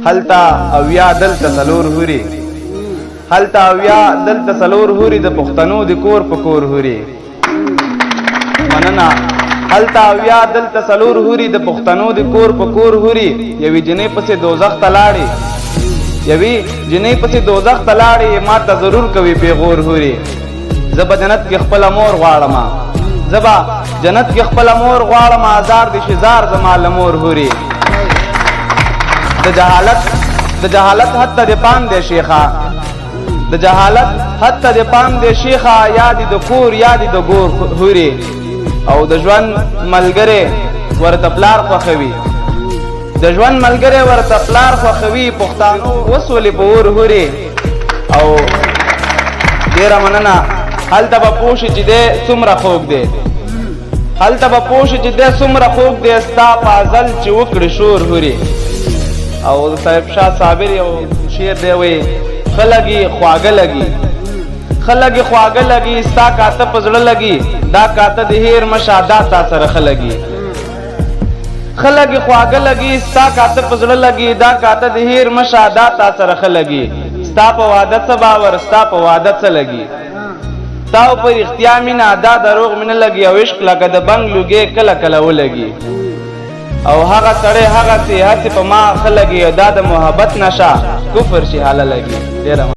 هلتا اویا دلتا سلور هوري هلتا اویا دلتا سلور هوري د پښتنو د کور په کور هوري مننه هلتا اویا دلتا سلور هوري د پښتنو د کور په کور هوري یوې جنې پسې دوزخ ته لاړې یوې جنې پسې دوزخ ته لاړې ما ته ضرور کوي پیغور هوري زه به جنت کې خپله مور غواړم زه به جنت کې خپله مور غواړم ازار د شزار زما له مور هوري د جهالت حتی د پام دی شیخه د جهالت حتی د پام دی شیخه یادې د کور یادې د ګور هوري او د ژوند ملګری ورته پلار خوښوي د ژوند ملګری ورته پلار خوښوي پښتانو وسولې په اور هوري او ډېره مننه هلته به پوه شي چې دی څومره خوږ دی هلته به پوه شي چې دی څومره خوږ دی ستا په ازل چې وکړي شور هوري او صاحب شاه صابر یو شعر دی وایي ښه لګي خواږه لګي ښه لګي خواږه لګي ستا کاته په زړه لګي دا کاته د هیر مشه دا تا سره ښه لګي ښه لګي خواږه لګي ستا کاته په زړه لګي دا کاته د هیر مشه دا تا سره ښه لګي ستا په واده څه باور ستا په واده څه لګي ستا په رښتیا مینه دا دروغ مې نه لګي او عشق لکه د بنګ لوګې کله کله ولګي او هغه سړی هغسې هسې په ما ښه لګي دا د محبت نشه کفر شي حاله لګي ډېره